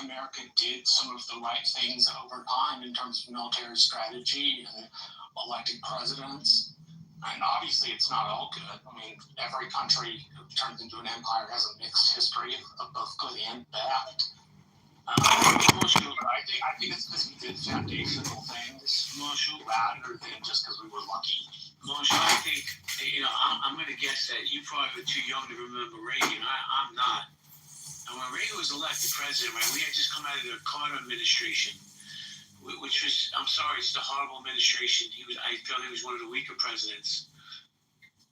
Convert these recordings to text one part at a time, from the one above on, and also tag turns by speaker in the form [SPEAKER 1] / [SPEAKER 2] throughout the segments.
[SPEAKER 1] America did some of the right things over time in terms of military strategy and electing presidents. And obviously, it's not all good. I mean, every country who turns into an empire has a mixed history of both good and bad. But I think it's because we did foundational things,
[SPEAKER 2] Marshall,
[SPEAKER 1] rather than just because we were lucky.
[SPEAKER 2] Marshall, I think, I'm going to guess that you probably were too young to remember Reagan. I'm not. And when Reagan was elected president, right, we had just come out of the Carter administration, which was, I'm sorry, it's the horrible administration. I felt he was one of the weaker presidents.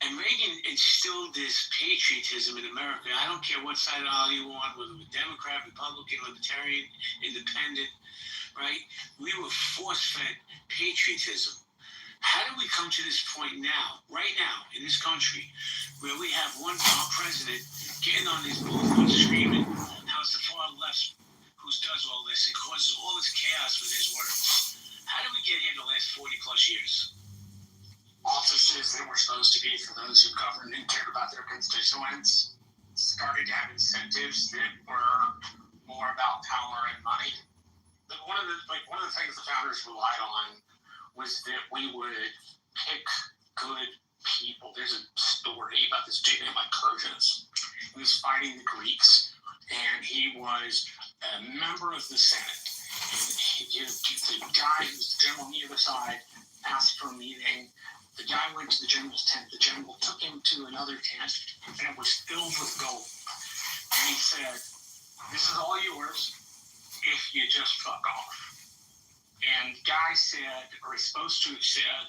[SPEAKER 2] And Reagan instilled this patriotism in America. I don't care what side of the aisle you on, whether we're Democrat, Republican, Libertarian, Independent, right? We were force-fed patriotism. How do we come to this point now, right now, in this country, where we have our president getting on these bullhorns screaming how it's the far left who does all this and causes all this chaos with his words? How did we get here the last 40-plus years?
[SPEAKER 1] Offices that were supposed to be for those who governed and cared about their constituents started to have incentives that were more about power and money. But one of the things the founders relied on was that we would pick good people. There's a story about this dude named Lycurgus. He was fighting the Greeks, and he was a member of the Senate. And the guy who's the general on the other side asked for a meeting. The guy went to the general's tent. The general took him to another tent, and it was filled with gold. And he said, "This is all yours if you just fuck off." And the guy said, or he's supposed to have said,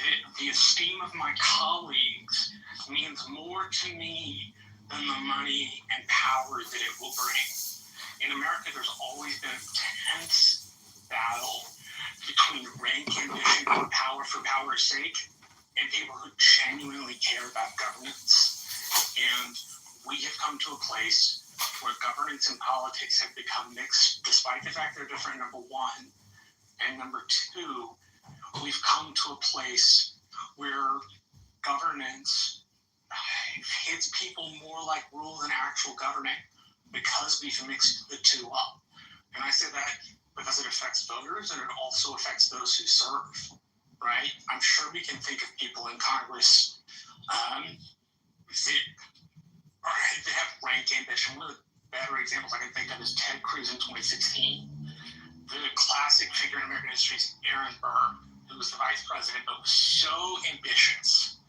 [SPEAKER 1] that the esteem of my colleagues means more to me than the money and power that it will bring. In America, there's always been a tense battle between rank ambition and power for power's sake and people who genuinely care about governance. And we have come to a place where governance and politics have become mixed, despite the fact they're different, number one. And number two, we've come to a place where governance hits people more like rule than actual governing because we've mixed the two up. And I say that because it affects voters and it also affects those who serve, right? I'm sure we can think of people in Congress that have rank ambition. One of the better examples I can think of is Ted Cruz in 2016. The classic figure in American history is Aaron Burr, who was the vice president, but was so ambitious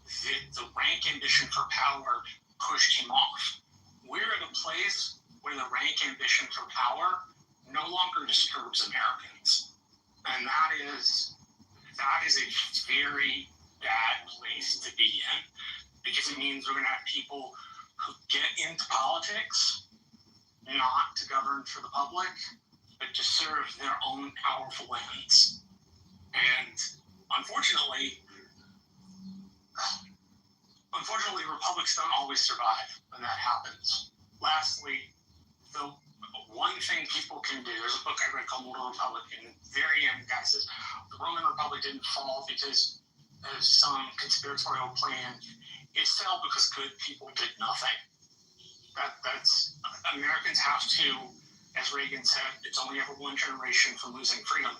[SPEAKER 1] that the rank ambition for power pushed him off. We're at a place where the rank ambition for power no longer disturbs Americans. And that is a very bad place to be in, because it means we're going to have people who get into politics not to govern for the public, but to serve their own powerful ends. And unfortunately, republics don't always survive when that happens. Lastly, the one thing people can do, there's a book I read called Mortal Republic, and at the very end, the guy says, the Roman Republic didn't fall because of some conspiratorial plan. It fell because good people did nothing. That's Americans have to, as Reagan said, it's only ever one generation from losing freedom.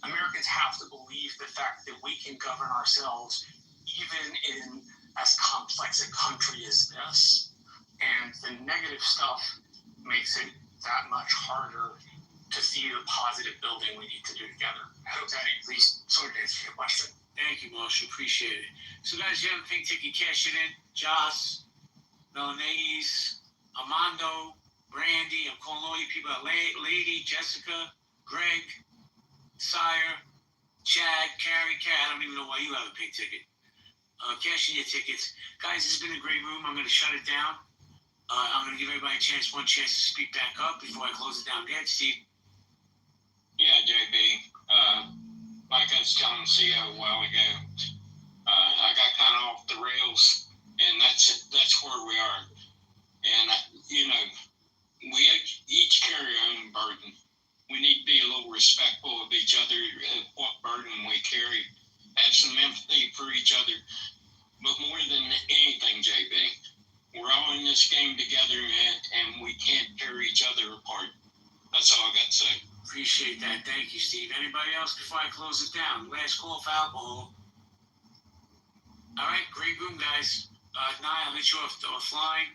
[SPEAKER 1] Americans have to believe the fact that we can govern ourselves even in as complex a country as this. And the negative stuff makes it that much harder to see the positive building we need to do together. I hope that at least sort of answers your question.
[SPEAKER 2] Thank you, Marshall. Appreciate it. So, guys, you have a pink ticket, cash it in. Joss, Melanese, Armando, Brandy, I'm calling all you people out. Lady, Jessica, Greg, Sire, Chad, Carrie, Cat. I don't even know why you have a pink ticket. Cash in your tickets. Guys, this has been a great room. I'm going to shut it down. I'm going to give everybody one chance to speak back up before I close it down. Go ahead, Steve.
[SPEAKER 3] Yeah, JB. Like I was telling CEO a while ago, I got kind of off the rails, and that's where we are. And, we each carry our own burden. We need to be a little respectful of each other, what burden we carry. Have some empathy for each other. But more than anything, JB, we're all in this game together, and we can't tear each other apart. That's all I got to say.
[SPEAKER 2] Appreciate that. Thank you, Steve. Anybody else before I close it down? Last call for alcohol. All right, great room, guys. Nye, I'll let you offline.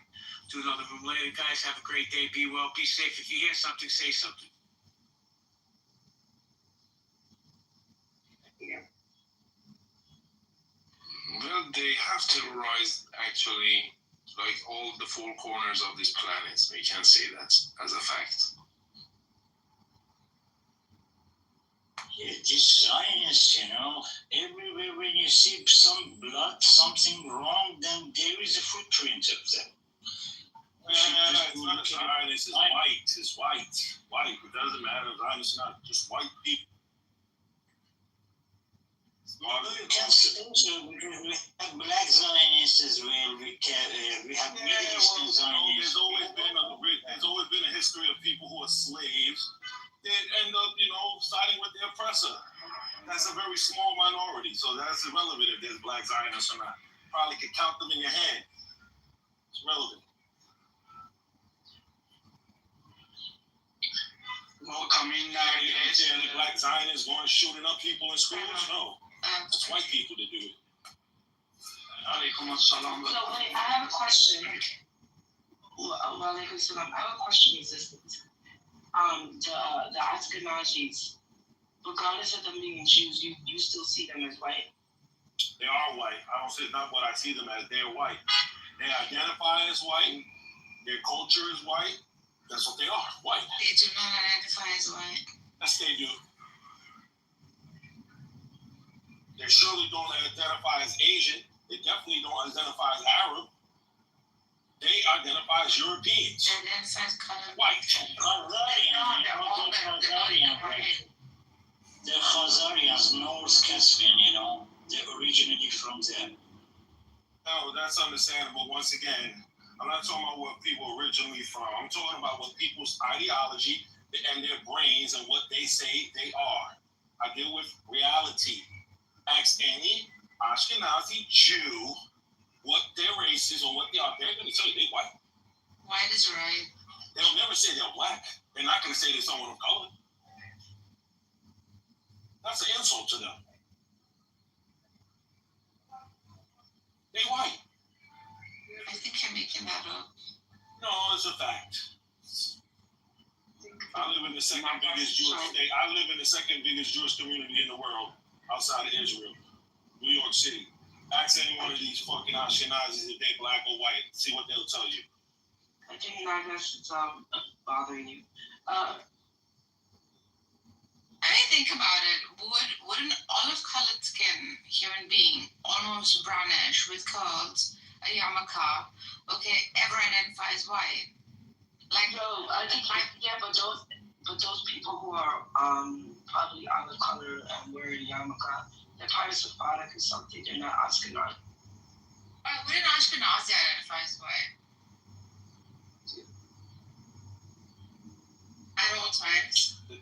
[SPEAKER 2] Do another room later, guys. Have a great day. Be well. Be safe. If you hear something, say something.
[SPEAKER 4] Well, they have to rise actually, like all the four corners of this planet. We can say that as a fact.
[SPEAKER 5] Yeah, this Zionists, everywhere when you see some blood, something wrong, then there is a footprint of them.
[SPEAKER 6] It's not a Zionist, it's white. It's white. White. It doesn't matter. Zionist is not just white people.
[SPEAKER 5] You can suppose we have black Zionists as well. We have Middle Eastern Zionists.
[SPEAKER 6] There's always been a history of people who are slaves. They end up, siding with the oppressor. That's a very small minority, so that's irrelevant if there's black Zionists or not. Probably could count them in your hand. It's relevant.
[SPEAKER 1] Welcoming
[SPEAKER 6] the black Zionists going shooting up people in schools? No. It's white people that do it.
[SPEAKER 1] Alaikum assalam.
[SPEAKER 7] So wait, I have a question. Walaikum salam. I have a question, existence. The Ashkenazis, regardless of them being Jews, you still see them as white?
[SPEAKER 6] They are white. I don't say not what I see them as. They're white. They identify as white. Their culture is white. That's what they are, white.
[SPEAKER 7] They do not identify as white.
[SPEAKER 6] Yes, they do. They surely don't identify as Asian. They definitely don't identify as Arab. They identify as Europeans.
[SPEAKER 7] They identify as color.
[SPEAKER 6] White.
[SPEAKER 5] The Khazarians, North Caspian, they're originally from there.
[SPEAKER 6] No, that's understandable. Once again, I'm not talking about what people are originally from. I'm talking about what people's ideology and their brains and what they say they are. I deal with reality. Ask any Ashkenazi Jew what their race is or what they are. They're going to tell you they're white.
[SPEAKER 7] White is right.
[SPEAKER 6] They'll never say they're black. They're not going to say they're someone of color. That's an insult to them. They white.
[SPEAKER 7] I think you're making that up.
[SPEAKER 6] No, it's a fact. I live in the second biggest Jewish state. I live in the second biggest Jewish community in the world outside of Israel, New York City. Ask any one of these fucking Ashkenazis if they're black or white. See what they'll tell you.
[SPEAKER 7] I think that's bothering you. I think about it. Would an olive-colored skin human being, almost brownish with curls, a yarmulke, ever identify as white? Like no, I think but those people who are probably olive color and wearing yarmulke, they're probably Sephardic or something. They're not Ashkenazi. Wouldn't Ashkenazi identify as white? At all times.
[SPEAKER 6] The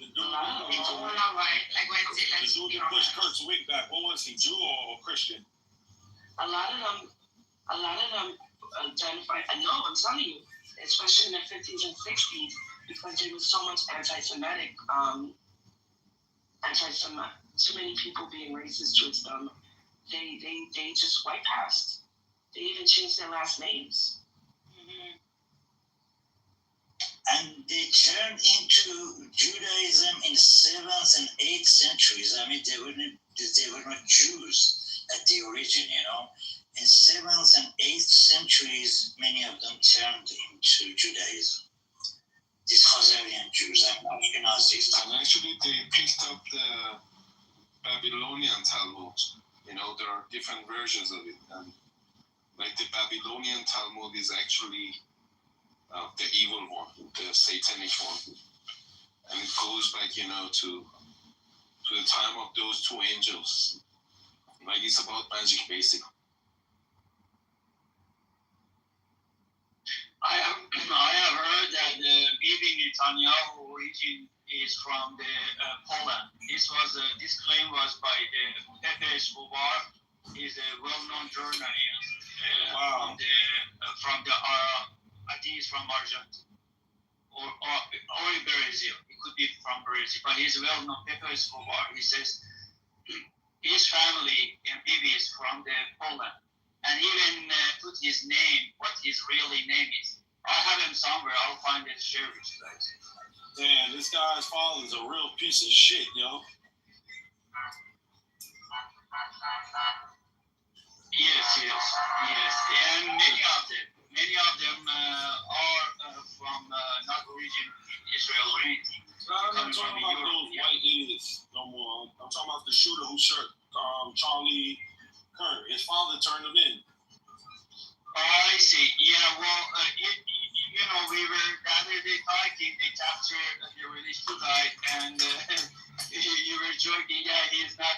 [SPEAKER 6] dude
[SPEAKER 7] not white. Like when is it?
[SPEAKER 6] the dude that pushed Kurt's wig back, what was he, Jew or Christian?
[SPEAKER 7] A lot of them identify. I know, I'm telling you, especially in the 50s and 60s, because there was so much anti-Semitic, so many people being racist towards them. They just white passed. They even changed their last names. Mm-hmm.
[SPEAKER 5] And they turned into Judaism in 7th and 8th centuries. I mean, they were not Jews at the origin, In 7th and 8th centuries, many of them turned into Judaism. These Khazarian Jews and Ashkenazis.
[SPEAKER 4] And actually, they picked up the Babylonian Talmud. There are different versions of it. And like the Babylonian Talmud is actually the evil one, the satanic one. And it goes back, to the time of those two angels. Like it's about magic, basically.
[SPEAKER 1] I have heard that the Bibi Netanyahu origin is from the Poland. This claim was by the Pepe Escobar. He's a well-known journalist from the I think he's from Argentina or
[SPEAKER 8] Brazil. It could be from Brazil, but he's a well-known paper scholar. He says his family and baby is from the Poland, and even put his name, what his really name is. I'll have him somewhere. I'll find it, share with you guys.
[SPEAKER 6] Damn, this guy's father is a real piece of shit, yo.
[SPEAKER 8] Yes, and many of them are from not origin Israel or anything.
[SPEAKER 6] I'm not talking about those white idiots no more. I'm talking about the shooter who shot Charlie Kirk. His father turned him in.
[SPEAKER 8] I see. Yeah, well, we were the other day talking. They captured, they released two guys, and you were joking. Yeah, he's not.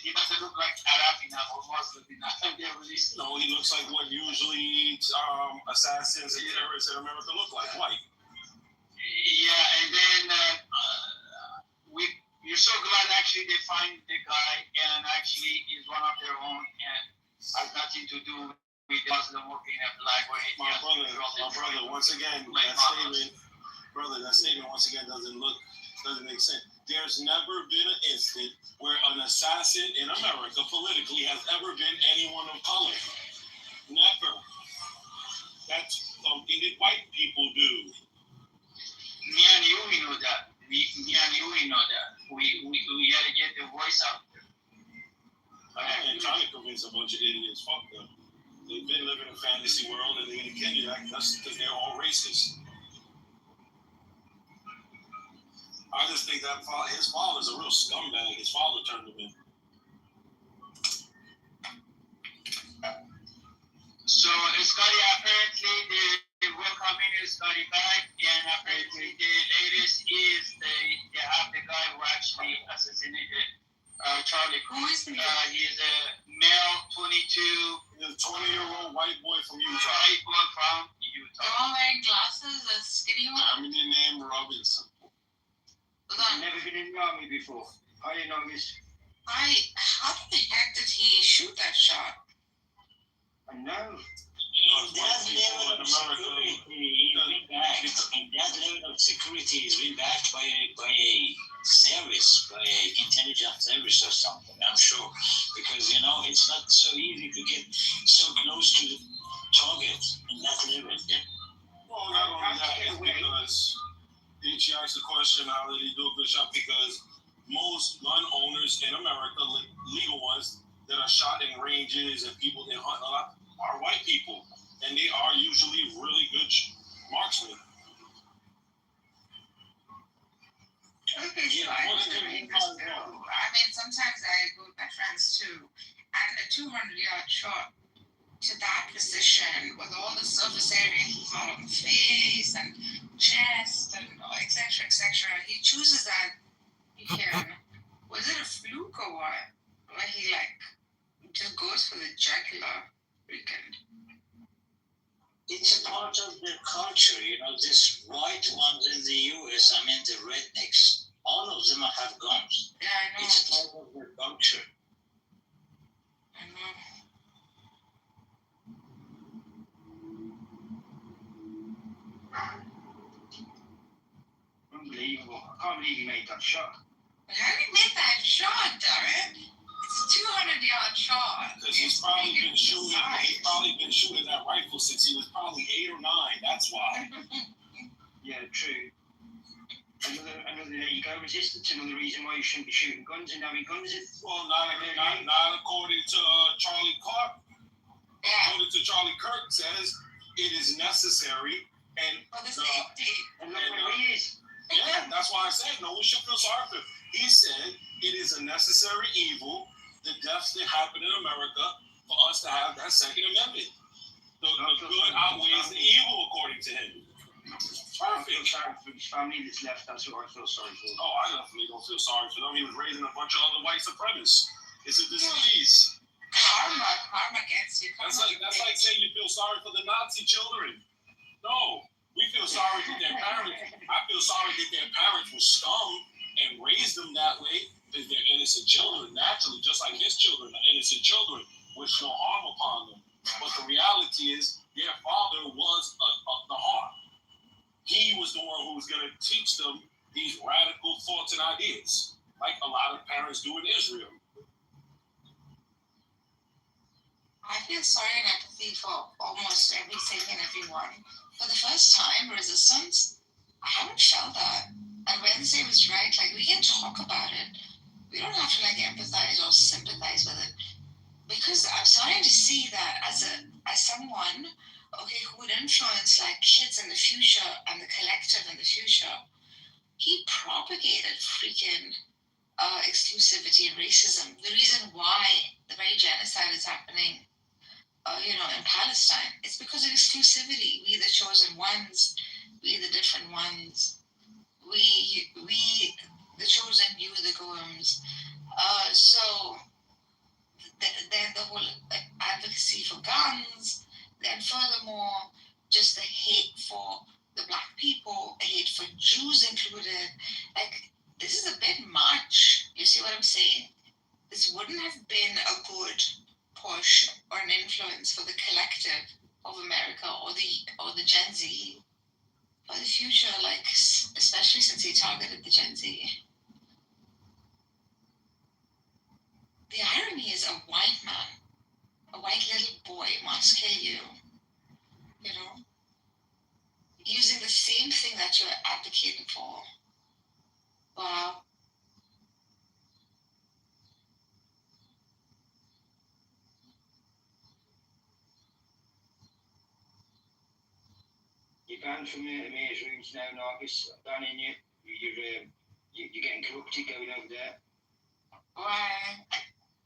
[SPEAKER 8] He doesn't look like Arab enough or Muslim enough. They released.
[SPEAKER 6] No, he looks like what usually assassins and terrorists in America look like, white.
[SPEAKER 8] Yeah, and then we're so glad actually they find the guy, and actually he's one of their own, and has nothing to do with Muslim working in a black way.
[SPEAKER 6] My brother, once again, that statement once again doesn't make sense. There's never been an instant where an assassin in America politically has ever been anyone of color. Never. That's something that white people do.
[SPEAKER 8] Me and you, we know that. We know that. We gotta get the voice out there.
[SPEAKER 6] I ain't trying to convince a bunch of idiots. Fuck them. They've been living in a fantasy world and they're gonna kill you. That's because they're all racist. I just think that his father's a real scumbag. His father turned him in.
[SPEAKER 8] So Scotty, apparently they will come in Scotty back, and apparently the latest is they have the guy who actually assassinated Charlie.
[SPEAKER 7] Who is he?
[SPEAKER 8] He's a male, 22.
[SPEAKER 6] He's a 20-year-old white boy from Utah.
[SPEAKER 8] White boy from Utah.
[SPEAKER 7] All wearing glasses, a skinny one.
[SPEAKER 4] I'm named Robinson.
[SPEAKER 8] Never been in the army before. How do you know this?
[SPEAKER 7] How the heck did he shoot that shot?
[SPEAKER 8] I know.
[SPEAKER 5] In that level of security, he's been backed by a service, by an intelligence service or something, I'm sure. Because, it's not so easy to get so close to the target in that level.
[SPEAKER 6] Well, not only that, because she asked the question, how did he do a good shot? Because most gun owners in America, legal ones, that are shot in ranges and people that hunt a lot, are white people. And they are usually really good marksmen.
[SPEAKER 7] Okay, I mean, sometimes I go with my friends too, and a 200-yard shot to that position with all the surface area he's all on the face and chest and etc. He chooses that here. Was it a fluke or what? Where he just goes for the jugular weekend.
[SPEAKER 5] It's a part of the culture, this white ones in the US, the rednecks, all of them have guns.
[SPEAKER 7] Yeah, I know.
[SPEAKER 5] It's a part of their culture.
[SPEAKER 7] I know.
[SPEAKER 8] Unbelievable. I can't believe he made that shot.
[SPEAKER 7] How did he make that shot, Darren? It's a 200-yard shot.
[SPEAKER 6] Because he's probably been shooting that rifle since he was probably 8 or 9. That's why.
[SPEAKER 8] Yeah, true. Another there you go, resistance. Another reason why you shouldn't be shooting guns and having guns.
[SPEAKER 6] Well, not according to Charlie Kirk. According to Charlie Kirk says it is necessary and
[SPEAKER 7] For the safety.
[SPEAKER 8] And look where he is.
[SPEAKER 6] Yeah, that's why I said no one should feel sorry for him. He said it is a necessary evil, the deaths that happen in America, for us to have that Second Amendment. The good outweighs the evil, according to him.
[SPEAKER 8] I feel sorry for his family that's left. That's what I feel sorry for.
[SPEAKER 6] Oh, I definitely don't feel sorry for them. He was raising a bunch of other white supremacists. It's a disease.
[SPEAKER 7] Karma gets you.
[SPEAKER 6] That's like saying you feel sorry for the Nazi children. No, we feel sorry that their parents. I feel sorry that their parents were scum and raised them that way because they're innocent children. Naturally, just like his children are innocent children, wish no harm upon them. But the reality is, their father was the harm. he was the one who was going to teach them these radical thoughts and ideas, like a lot of parents do in Israel.
[SPEAKER 7] I feel sorry and empathy for almost everything and everyone. For the first time, resistance, I haven't felt that. And Wednesday was right, like we can talk about it. We don't have to like empathize or sympathize with it. Because I'm starting to see that as someone, okay, who would influence like kids in the future and the collective in the future, he propagated freaking exclusivity and racism. The reason why the very genocide is happening in Palestine. It's because of exclusivity. We the chosen ones, we the different ones, we the chosen, you the goyim. So then the whole advocacy for guns. Then furthermore, just the hate for the black people, hate for Jews included. Like this is a bit much. You see what I'm saying? This wouldn't have been a good push or an influence for the collective of America or the Gen Z for the future, like especially since he targeted the Gen Z. The irony is a white man, a white little boy must kill you, using the same thing that you're advocating for. Wow.
[SPEAKER 9] You're banned from the mayor's rooms now, Nargis. Banning you. You're getting corrupted going over there.
[SPEAKER 7] Why?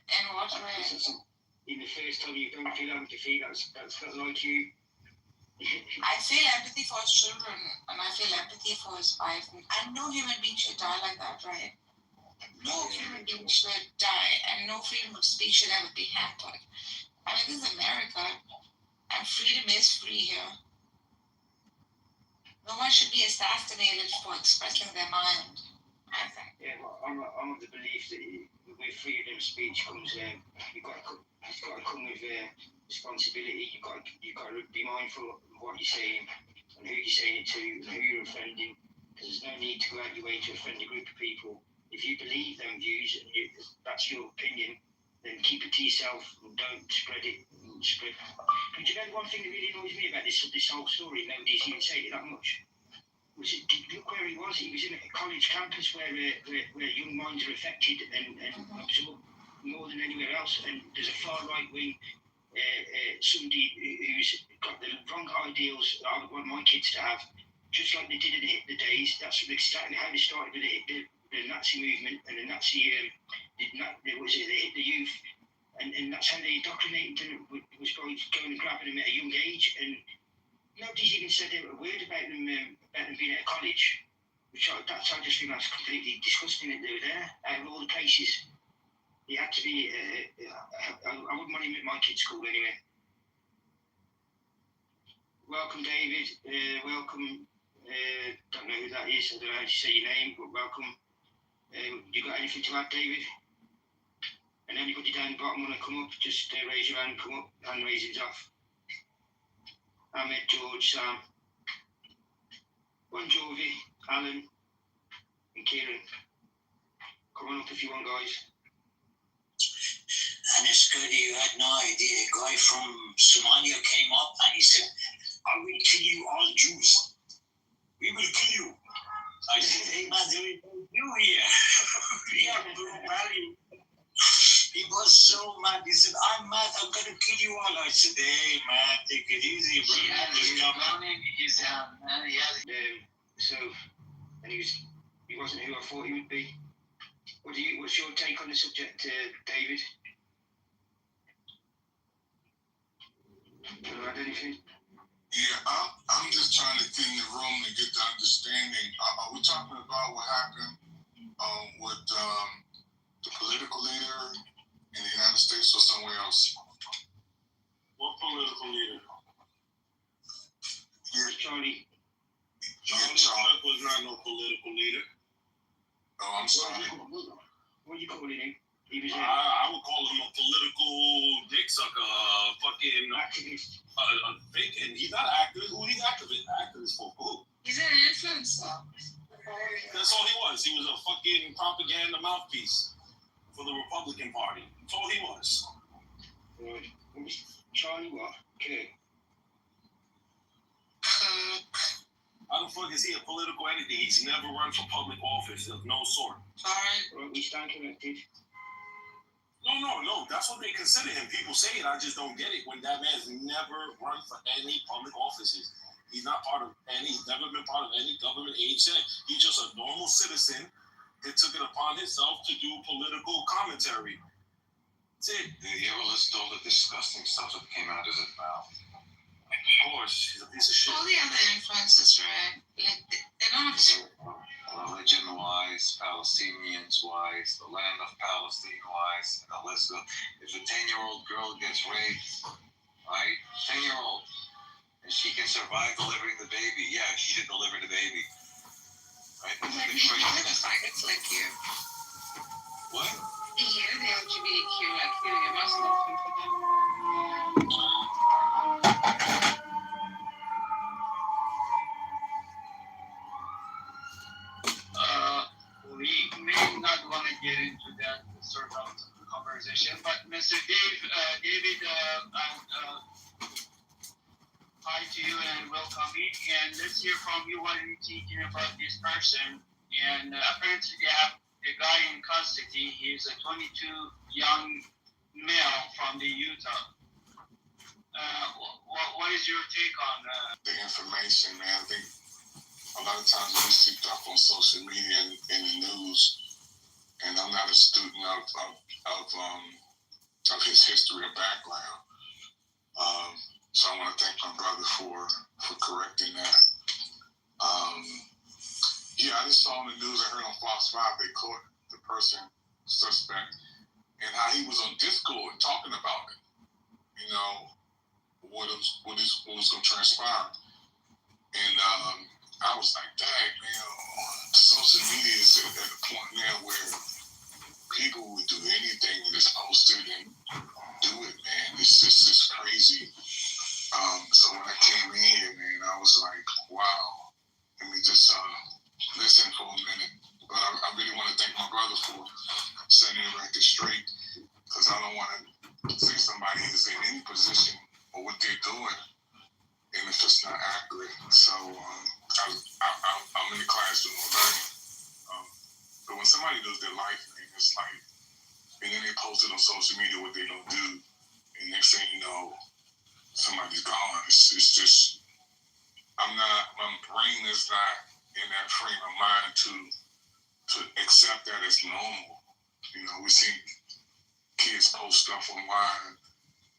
[SPEAKER 7] In what way?
[SPEAKER 9] In the first time you don't feel empathy, that's not like you.
[SPEAKER 7] I feel empathy for his children, and I feel empathy for his wife. And no human being should die like that, right? No human being should die, and no freedom of speech should ever be hampered. I mean, this is America, and freedom is free here. No one should be assassinated for expressing their mind, I think.
[SPEAKER 9] Yeah, well, I'm of the belief that with freedom of speech comes, it's got to come with responsibility. You've got to be mindful of what you're saying and who you're saying it to and who you're offending. Because there's no need to go out your way to offend a group of people. If you believe them views and that's your opinion, then keep it to yourself and don't spread it. But you know one thing that really annoys me about this whole story, nobody's even said it that much, was it, look where he was. He was in a college campus where young minds are affected and absorbed more than anywhere else. And there's a far right wing, somebody who's got the wrong ideals that I would want my kids to have, just like they did in the Hitler days. That's exactly how they started with the Nazi movement and the Nazi, the Hitler youth. And that's how they indoctrinated them, was by going and grabbing them at a young age. And nobody's even said a word about them being at a college, I just think that's completely disgusting that they were there. Out of all the places, it had to be. I wouldn't want him at my kids' school anyway. Welcome, David. Welcome. Don't know who that is. I don't know how to say your name, but welcome. You got anything to add, David? And anybody down the bottom want to come up, just raise your hand, come up, hand raising's off. Ahmed, George, Sam, Bon Jovi, Alan, and Kieran. Come on up if you want, guys.
[SPEAKER 5] And it's good, you had no idea. A guy from Somalia came up and he said, I will kill you all Jews. We will kill you. I said, hey man, there is no Jew here. We are value. He was so mad. He said, I'm mad. I'm going to kill you all. I said, hey, man, take it easy, bro.
[SPEAKER 9] And he wasn't who I thought he would be. What's your take on the subject, David? Do you add anything?
[SPEAKER 10] Yeah, I'm just trying to clean the room and get the understanding. Are we talking about what happened with the political leader in the United States or somewhere else?
[SPEAKER 6] What political leader?
[SPEAKER 9] Yeah, Charlie.
[SPEAKER 6] Charlie Kirk was not no political leader.
[SPEAKER 10] Oh, I'm sorry.
[SPEAKER 9] What are you calling him? He was
[SPEAKER 6] I would call him a political dick sucker, fucking
[SPEAKER 9] activist.
[SPEAKER 6] fake, and he's not an activist. Who he's activist for? Who?
[SPEAKER 7] He's an influencer.
[SPEAKER 6] That's all he was. He was a fucking propaganda mouthpiece for the Republican Party. That's all he was.
[SPEAKER 9] Right. What was Charlie what? Okay.
[SPEAKER 6] How the fuck is he a political anything? He's never run for public office of no sort.
[SPEAKER 7] Sorry.
[SPEAKER 9] Right, we stand corrected.
[SPEAKER 6] No. That's what they consider him. People say it. I just don't get it. When that man's never run for any public offices. He's not part of any. He's never been part of any government agency. He's just a normal citizen that took it upon himself to do political commentary. That's it.
[SPEAKER 10] Did you ever listen to all the disgusting stuff that came out of his mouth?
[SPEAKER 6] Of course, he's a piece of shit.
[SPEAKER 7] All the other influencers, right? Like, they're not.
[SPEAKER 10] Religion-wise, Palestinians-wise, the land of Palestine-wise, and the list of, if a 10-year-old girl gets raped, right, 10-year-old, and she can survive delivering the baby, yeah, she should deliver the baby. Right?
[SPEAKER 7] Like, you hear the faggots like you.
[SPEAKER 10] What?
[SPEAKER 7] You hear the LGBTQ like you must love them for them.
[SPEAKER 8] We may not want to get into that sort of conversation, but Mr. David, hi to you and welcoming. And let's hear from you what you're thinking about this person. And apparently they have a guy in custody. He's a 22 young male from the Utah. What is your take on
[SPEAKER 10] The information, man. I think a lot of times we see stuff on social media and in the news, and I'm not a student of his history or background. So I want to thank my brother for correcting that. Yeah, I just saw on the news, I heard on Fox 5, they caught the person, suspect, and how he was on Discord talking about it. You know, what was going to transpire. And I was like, dang, man, social media is at a point now where people would do anything and just post it and do it, man. It's just crazy. So when I came in here, man, I was like, wow. Let me just listen for a minute. But I really want to thank my brother for setting the record straight, because I don't want to say somebody is in any position or what they're doing, and if it's not accurate. So I'm in the classroom learning. But when somebody does their life, man, it's like, and then they post it on social media what they don't do, and next thing you know, somebody's gone. It's just, my brain is not in that frame of mind to accept that as normal. You know, we see kids post stuff online,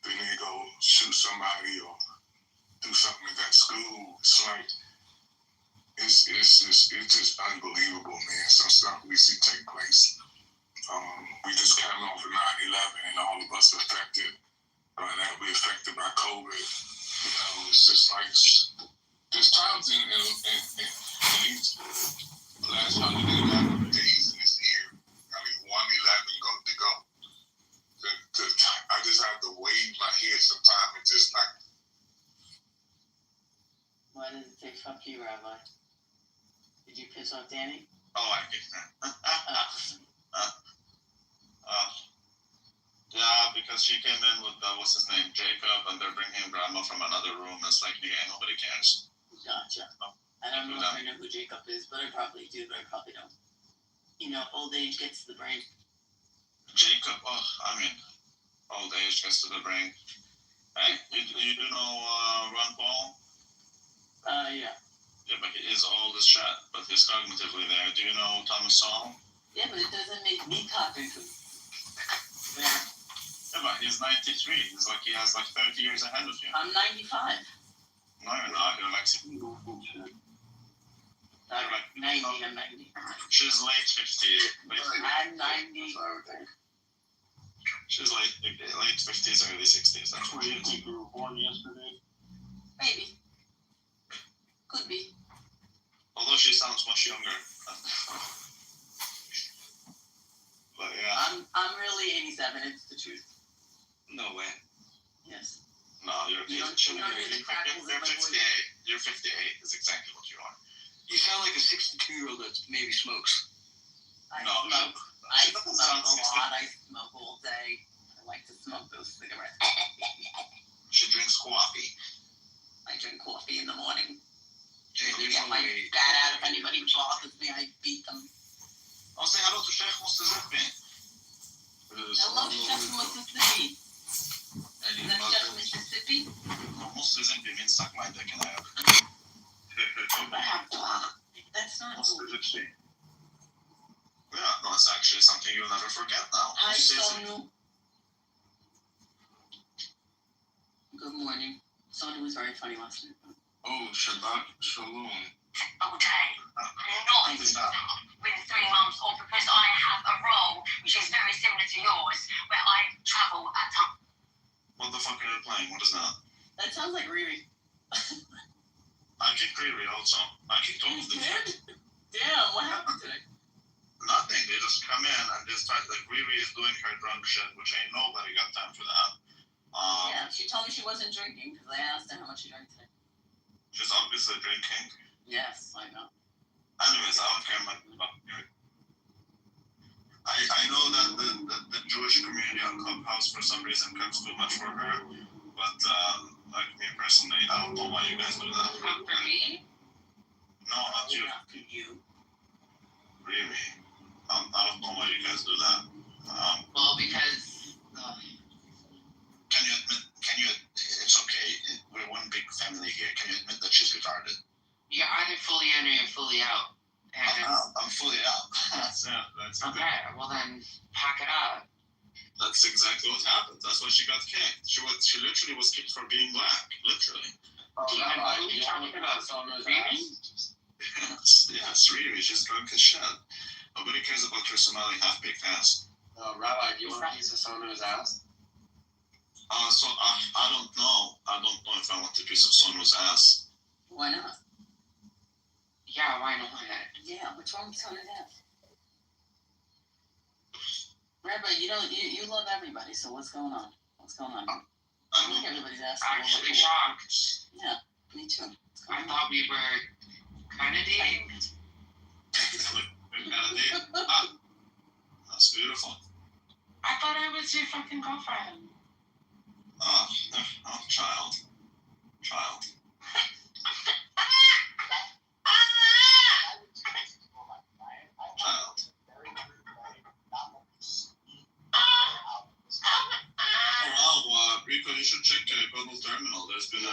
[SPEAKER 10] then they go shoot somebody or do something at that school. It's like, it's just unbelievable, man. Some stuff we see take place. We just came off of 9/11, and all of us affected, that we affected by COVID. You know, it's just like, there's times in these last 111 days in this year, 111 to go. I just have to wave my head sometimes and just like.
[SPEAKER 11] Why did it say fuck you, Rabbi? Did you piss off Danny?
[SPEAKER 8] Oh, I get that. Yeah, because she came in with, what's his name, Jacob, and they're bringing grandma from another room. It's like, yeah, nobody cares.
[SPEAKER 11] Gotcha. I don't know if I know who Jacob is, but I probably do, but I probably don't. You know, old age gets to the brain.
[SPEAKER 8] Jacob, old age gets to the brain. Hey, you do know Ron Paul?
[SPEAKER 11] Yeah.
[SPEAKER 8] Yeah, but he is old as shit, but he's cognitively there. Do you know Thomas Sowell?
[SPEAKER 11] Yeah, but it doesn't make me cognitive.
[SPEAKER 8] Yeah. Yeah, but he's 93. He's like, he has like 30 years ahead of you.
[SPEAKER 11] I'm 95.
[SPEAKER 8] No, you're not. You're like,
[SPEAKER 11] I'm 90, I'm 90.
[SPEAKER 8] She's late 50s.
[SPEAKER 11] I'm 90.
[SPEAKER 8] She's late 50s, early 60s. That's what she is.
[SPEAKER 6] You were born yesterday?
[SPEAKER 11] Maybe. Could be.
[SPEAKER 8] Although she sounds much younger.
[SPEAKER 12] But yeah.
[SPEAKER 11] I'm really 87. It's the truth.
[SPEAKER 12] No way.
[SPEAKER 11] Yes.
[SPEAKER 12] No, you're
[SPEAKER 11] You don't hear the crackles in my voice.
[SPEAKER 12] 58. You're 58 is exactly what you are.
[SPEAKER 2] You sound like a 62-year-old that maybe smokes.
[SPEAKER 11] I
[SPEAKER 12] No,
[SPEAKER 11] smoke.
[SPEAKER 12] she doesn't sound
[SPEAKER 11] a
[SPEAKER 12] 60.
[SPEAKER 11] lot. I smoke all day. I like to smoke those cigarettes.
[SPEAKER 12] She drinks coffee.
[SPEAKER 11] I drink coffee in the morning.
[SPEAKER 2] Jay,
[SPEAKER 11] To
[SPEAKER 2] there's
[SPEAKER 11] get my
[SPEAKER 2] only-
[SPEAKER 11] fat out. If anybody bothers me, I beat them.
[SPEAKER 12] I'll say hello to Sheikh Mustazippi.
[SPEAKER 11] Hello, Chef Mississippi.
[SPEAKER 12] And
[SPEAKER 11] Is that Chef Mississippi?
[SPEAKER 12] Mustazippi means suck my dick in the air.
[SPEAKER 11] That's not cool.
[SPEAKER 12] Mustazippi. Yeah, no, it's actually something you'll never forget now.
[SPEAKER 11] Hi,
[SPEAKER 12] You say it's-
[SPEAKER 11] Sonu. Good morning. Sonu was very funny last night.
[SPEAKER 10] Oh, Shabbat Shalom.
[SPEAKER 13] Okay, not with 3 months, or because I have a role which is very similar to yours, where I travel at times.
[SPEAKER 12] What the fuck are you playing? What is that?
[SPEAKER 11] That sounds like Riri.
[SPEAKER 12] I kicked Riri also. I kicked all
[SPEAKER 11] You
[SPEAKER 12] of them.
[SPEAKER 11] did? Damn, what happened today?
[SPEAKER 12] Nothing. They just come in and they start like Riri is doing her drunk shit, which ain't nobody got time for that.
[SPEAKER 11] Yeah, she told me she wasn't drinking because I asked her how much she drank today.
[SPEAKER 12] She's obviously drinking.
[SPEAKER 11] Yes, I know.
[SPEAKER 12] Anyways, I don't care much about her. I know that the Jewish community on Clubhouse for some reason cooks too much for her, but like me personally, I don't know why you guys do that.
[SPEAKER 11] Not for me?
[SPEAKER 12] No, not you.
[SPEAKER 11] Not for you.
[SPEAKER 12] Really. I don't know why you guys do that.
[SPEAKER 11] Well, because...
[SPEAKER 12] Can you, it's okay, we're one big family here, can you admit that she's retarded?
[SPEAKER 7] You're either fully in or you're fully out.
[SPEAKER 12] I'm fully out. That's
[SPEAKER 7] Okay, well then, pack it up.
[SPEAKER 12] That's exactly what happened. That's why she got kicked. She literally was kicked for being black. Literally.
[SPEAKER 7] What are you talking about?
[SPEAKER 12] Yes, really. She's drunk as shit. Nobody cares about your Somali half-baked ass.
[SPEAKER 1] Rabbi, do you want a piece of Sonu's ass?
[SPEAKER 12] So I don't know. I don't know if I want a piece of Sonu's ass.
[SPEAKER 11] Why not?
[SPEAKER 7] Yeah, why not?
[SPEAKER 11] Yeah, what's wrong with Sonu's ass? Rabbi, you love everybody, so what's going on? What's going on? I like everybody's ass.
[SPEAKER 7] Actually shocked.
[SPEAKER 11] Yeah, me too.
[SPEAKER 7] I thought we were kind of dating.
[SPEAKER 12] That's beautiful.
[SPEAKER 7] I thought I was your fucking girlfriend.
[SPEAKER 12] Oh, child. Child. Well, Rico, you should check Global Terminal. There's been a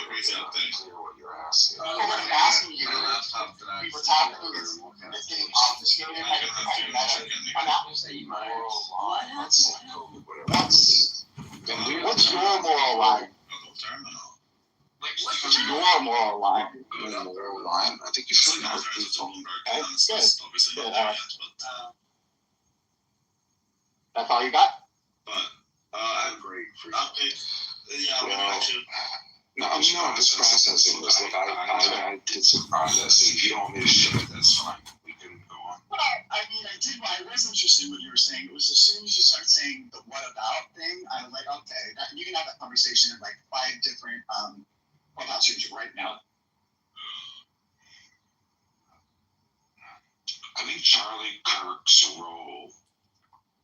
[SPEAKER 12] crazy update.
[SPEAKER 1] What you're asking.
[SPEAKER 13] What I'm asking you,
[SPEAKER 1] My laptop that I
[SPEAKER 13] we were talking about this, it's getting obfuscated.
[SPEAKER 12] I'm gonna have to check it.
[SPEAKER 13] I'm not
[SPEAKER 1] say my
[SPEAKER 11] What happened?
[SPEAKER 13] What's your moral line?
[SPEAKER 12] Global Terminal.
[SPEAKER 13] What's your moral line?
[SPEAKER 1] moral line. I think you should know people.
[SPEAKER 13] Okay, good.
[SPEAKER 12] Obviously
[SPEAKER 13] Good,
[SPEAKER 12] not yet, but
[SPEAKER 13] That's all you got?
[SPEAKER 12] I'm
[SPEAKER 1] Great for you.
[SPEAKER 12] update. Yeah, I'm gonna let you.
[SPEAKER 1] No, I'm not just processing this. Like I did some processing. If you don't want me to share it, that's fine. We can go on.
[SPEAKER 5] Well, I mean, I was interested in what you were saying. It was as soon as you started saying the what about thing, I was like, okay, you can have that conversation in like 5 different clubhouse rooms right now.
[SPEAKER 1] I think Charlie Kirk's role,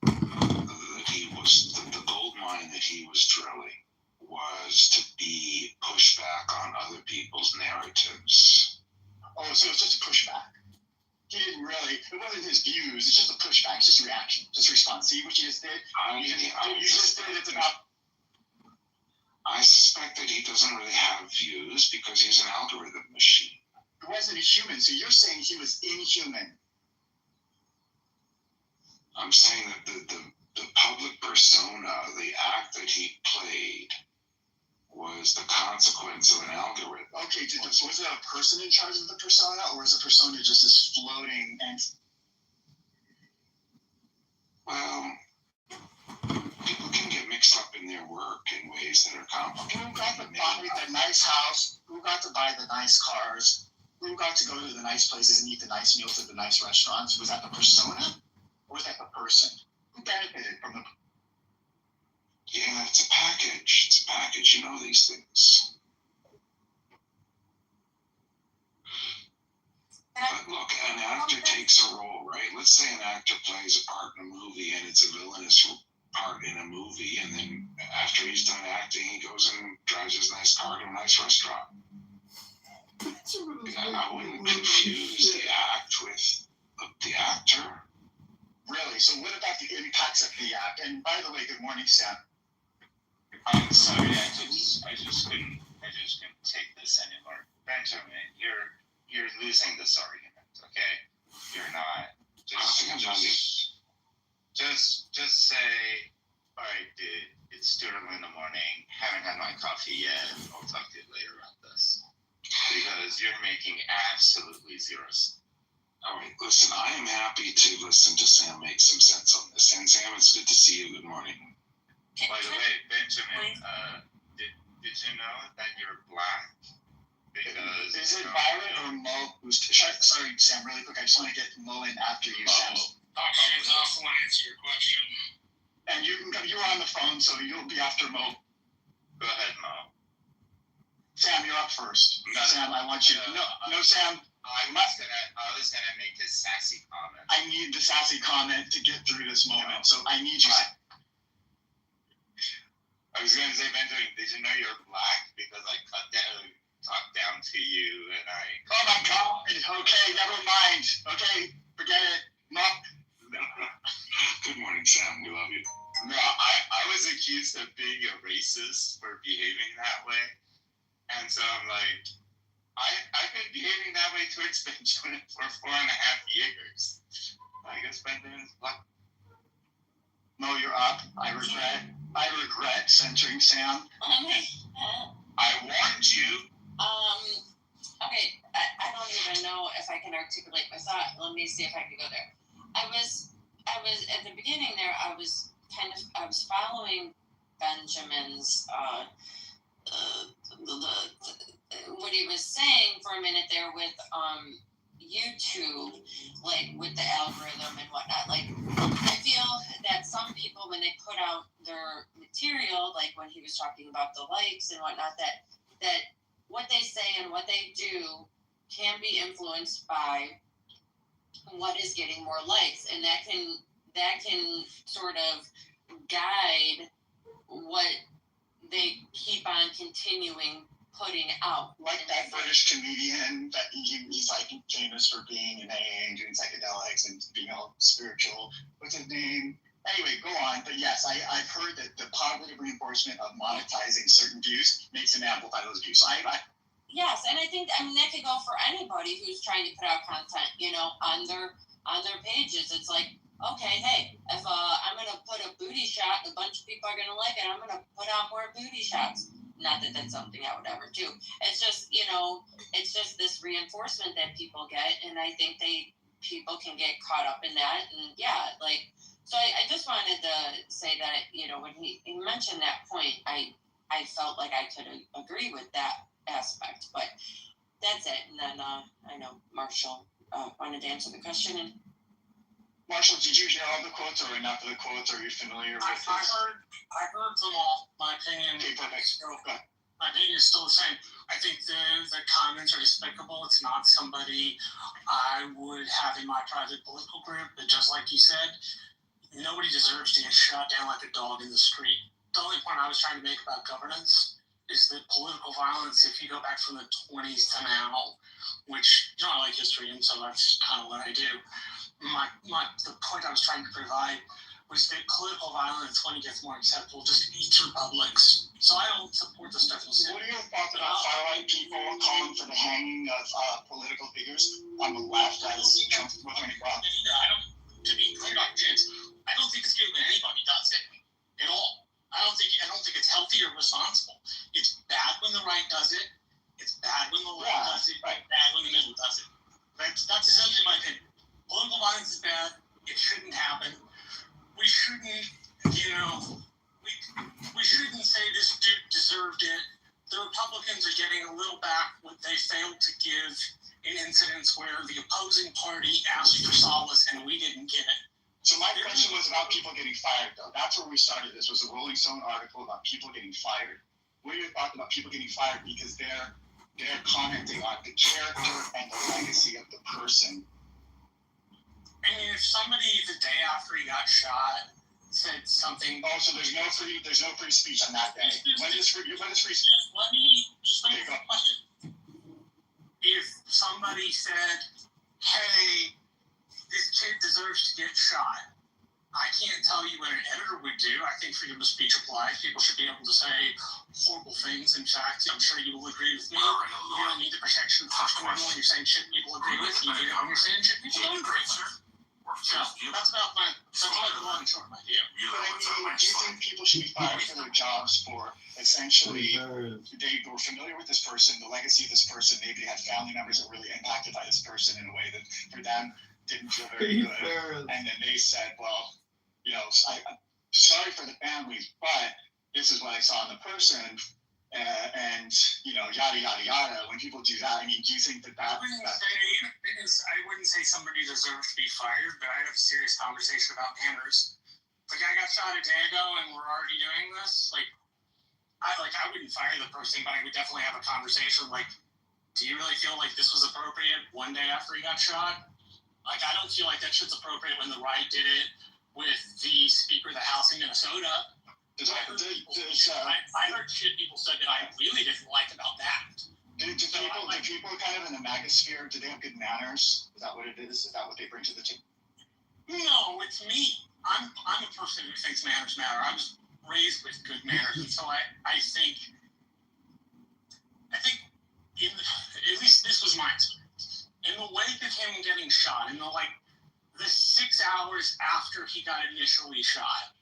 [SPEAKER 1] that he was the gold mine that he was drilling, was to be pushback on other people's narratives.
[SPEAKER 5] Oh, so it's just a pushback. He didn't really, it wasn't his views, it's just a pushback, it's just a reaction, just a response. See what you just did? You just did it about.
[SPEAKER 1] I suspect that he doesn't really have views because he's an algorithm machine.
[SPEAKER 5] He wasn't a human, so you're saying he was inhuman.
[SPEAKER 1] I'm saying that the public persona, the act that he played, was the consequence of an algorithm.
[SPEAKER 5] Okay, was there a person in charge of the persona, or was the persona just this floating entity?
[SPEAKER 1] Well, people can get mixed up in their work in ways that are complicated.
[SPEAKER 5] Who got to buy the nice house? Who got to buy the nice cars? Who got to go to the nice places and eat the nice meals at the nice restaurants? Was that the persona? or was that the person? Who benefited from the?
[SPEAKER 10] Yeah, it's a package. It's a package. You know these things. But look, an actor takes a role, right? Let's say an actor plays a part in a movie and it's a villainous part in a movie, and then after he's done acting, he goes and drives his nice car to a nice restaurant. I wouldn't confuse the act with the actor.
[SPEAKER 5] Really? So what about the impacts of the act? And by the way, good morning, Sam.
[SPEAKER 14] I'm sorry, I just couldn't take this anymore. Benjamin, you're losing this argument, okay? You're not. Just say, all right, dude, it's too early in the morning, haven't had my coffee yet, I'll talk to you later on this. Because you're making absolutely zero sense.
[SPEAKER 10] All right, listen, I am happy to listen to Sam make some sense on this. And Sam, it's good to see you. Good morning.
[SPEAKER 14] By the way, Benjamin, did you know that you're black? Because
[SPEAKER 5] is it Byron or Mo who's sorry, Sam, really quick, I just want to get Mo in after you, Sam.
[SPEAKER 1] I'll answer your question.
[SPEAKER 5] And you're on the phone, so you'll be after Mo.
[SPEAKER 14] Go ahead, Mo.
[SPEAKER 5] Sam, you're up first.
[SPEAKER 14] No,
[SPEAKER 5] Sam, I want you. No, Sam.
[SPEAKER 14] I was gonna make a sassy comment.
[SPEAKER 5] I need the sassy comment to get through this moment, so I need you.
[SPEAKER 14] I was gonna say, Benjamin, did you know you're black? Because I talked down to you, and I.
[SPEAKER 5] Oh my God! Okay, never mind. Okay, forget it. No.
[SPEAKER 10] Good morning, Sam. We love you.
[SPEAKER 14] No, I was accused of being a racist for behaving that way, and so I'm like. I've been behaving that way towards Benjamin for 4.5 years. I guess Benjamin's black.
[SPEAKER 5] Mo, you're up. I regret censoring Sam.
[SPEAKER 14] I warned you.
[SPEAKER 15] Okay, I don't even know if I can articulate my thought. Let me see if I can go there. I was at the beginning there. I was following Benjamin's what he was saying for a minute there with YouTube, like with the algorithm and whatnot. Like, I feel that some people, when they put out their material, like when he was talking about the likes and whatnot, that what they say and what they do can be influenced by what is getting more likes, and that can sort of guide what they keep on continuing putting out.
[SPEAKER 5] Like that British comedian that he's like famous for being in AA and doing psychedelics and being all spiritual. What's his name? Anyway, go on. But yes, I've heard that the positive reinforcement of monetizing certain views makes them amplify those views. So
[SPEAKER 15] yes, and I think that could go for anybody who's trying to put out content, on their pages. It's like, okay, hey, if I'm gonna put a booty shot, a bunch of people are gonna like it. I'm gonna put out more booty shots. Not that that's something I would ever do. It's just, it's just this reinforcement that people get, and I think people can get caught up in that, and yeah, like, so I just wanted to say that, when he mentioned that point, I felt like I could agree with that aspect, but that's it. And then I know Marshall wanted to answer the question. And
[SPEAKER 5] Marshall, did you hear all the quotes or enough of the quotes? Are you familiar with this?
[SPEAKER 1] I heard them all. My opinion.
[SPEAKER 5] Okay, perfect.
[SPEAKER 1] My opinion is still the same. I think the comments are despicable. It's not somebody I would have in my private political group. But just like you said, nobody deserves to get shot down like a dog in the street. The only point I was trying to make about governance is that political violence, if you go back from the 20s to now, which, I like history, and so that's kind of what I do. The point I was trying to provide was that political violence, when it gets more acceptable, just eats republics. So I don't support the stuff you said.
[SPEAKER 5] What are your thoughts about far-right people calling for the hanging of political figures on the left as Trump was any problem?
[SPEAKER 1] To be clear, Dr. James, I don't think it's good when anybody does it at all. I don't think it's healthy or responsible. It's bad when the right does it. It's bad when the left does it. Right. Bad when the middle does it. That's essentially my opinion. Political violence is bad. It shouldn't happen. We shouldn't, we shouldn't say this dude deserved it. The Republicans are getting a little back what they failed to give in incidents where the opposing party asked for solace and we didn't get it.
[SPEAKER 16] So my question was about people getting fired, though. That's where we started. This was a Rolling Stone article about people getting fired. What are your thoughts about people getting fired because they're commenting on the character and the legacy of the person?
[SPEAKER 1] I mean, if somebody the day after he got shot said something.
[SPEAKER 16] Oh, so there's no free speech on that day. When is free speech?
[SPEAKER 1] Let me ask a question. If somebody said, "Hey, this kid deserves to get shot," I can't tell you what an editor would do. I think freedom of speech applies. People should be able to say horrible things. In fact, I'm sure you will agree with me. You don't need the protection of the First Amendment when you're saying shit people agree with. You need it when you're saying shit people don't agree with. So that's like the long and short of my view.
[SPEAKER 16] But I mean, do you think people should be fired for their jobs for essentially they were familiar with this person, the legacy of this person, maybe they had family members that were really impacted by this person in a way that for them didn't feel very good, and then they said, well, you know, I'm sorry for the families, but this is what I saw in the person, and you know, yada yada yada. When people do that, I mean, do you think that
[SPEAKER 1] I wouldn't say somebody deserves to be fired, but I have a serious conversation about manners. The guy got shot a day ago, and we're already doing this. I wouldn't fire the person, but I would definitely have a conversation. Like, do you really feel like this was appropriate one day after he got shot? Like, I don't feel like that shit's appropriate when the right did it with the Speaker of the House in Minnesota. I heard shit people said that I really didn't like about that.
[SPEAKER 16] Do people kind of in the MAGA sphere, do they have good manners? Is that what it is? Is that what they bring to the table?
[SPEAKER 1] No, it's me. I'm a person who thinks manners matter. I was raised with good manners, and so I think at least this was my experience. In the wake of him getting shot, in the 6 hours after he got initially shot,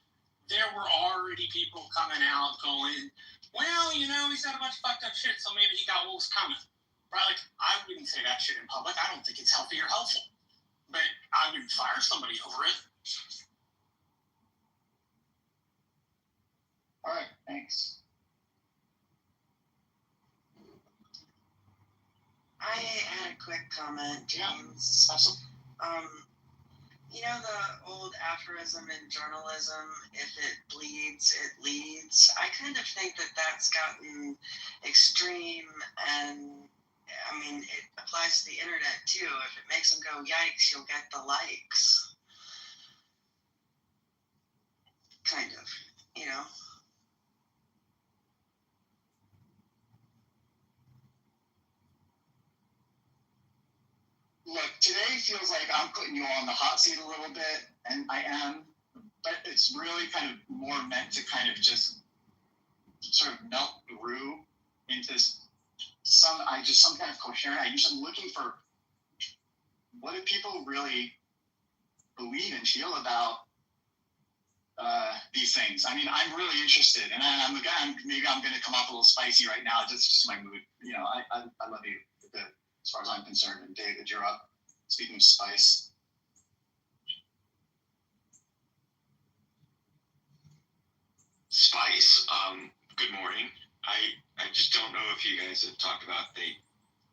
[SPEAKER 1] there were already people coming out going, well, you know, he's got a bunch of fucked up shit, so maybe he got what was coming. Right? Like, I wouldn't say that shit in public. I don't think it's healthy or helpful. But I would fire somebody over it.
[SPEAKER 16] All right, thanks.
[SPEAKER 17] I had a quick comment, James.
[SPEAKER 16] Yeah, awesome.
[SPEAKER 17] You know the old aphorism in journalism, if it bleeds, it leads. I kind of think that that's gotten extreme, and I mean, it applies to the internet too. If it makes them go, yikes, you'll get the likes. Kind of, you know?
[SPEAKER 16] Look, today feels like I'm putting you on the hot seat a little bit, and I am, but it's really kind of more meant to kind of just sort of melt through into some kind of coherent. I'm looking for what do people really believe and feel about these things. I mean, I'm really interested, and I'm the guy. Maybe I'm going to come off a little spicy right now. Just my mood. You know, I love you. As far as I'm concerned, and David, you're up. Speaking of spice.
[SPEAKER 18] Spice. Good morning. I just don't know if you guys have talked about they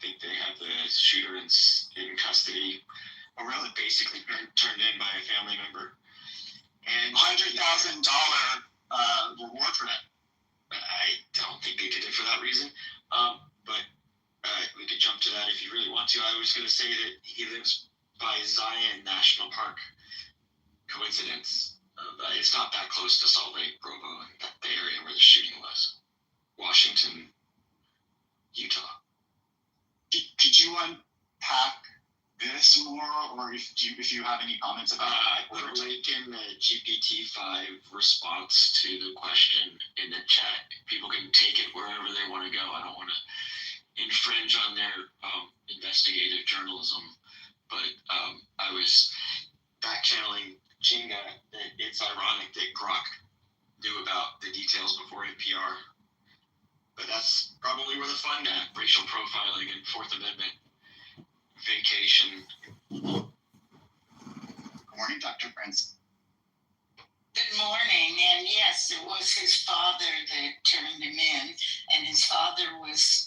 [SPEAKER 18] think they have the shooter in custody. Or really basically been turned in by a family member. And
[SPEAKER 16] $100,000 reward for that.
[SPEAKER 18] I don't think they did it for that reason. But we could jump to that if you really want to. I was going to say that he lives by Zion National Park. Coincidence. It's not that close to Salt Lake, Provo, and the area where the shooting was. Washington, Utah.
[SPEAKER 16] Could you unpack this more, or if you have any comments about
[SPEAKER 18] I put a link in the GPT-5 response to the question in the chat. People can take it wherever they want to go. I don't want to infringe on their investigative journalism, but I was back channeling Chinga that it's ironic that Grok knew about the details before NPR, but that's probably where the fun at, racial profiling and Fourth Amendment vacation.
[SPEAKER 16] Good morning, Dr. Prince.
[SPEAKER 19] Good morning, and yes, it was his father that turned him in, and his father was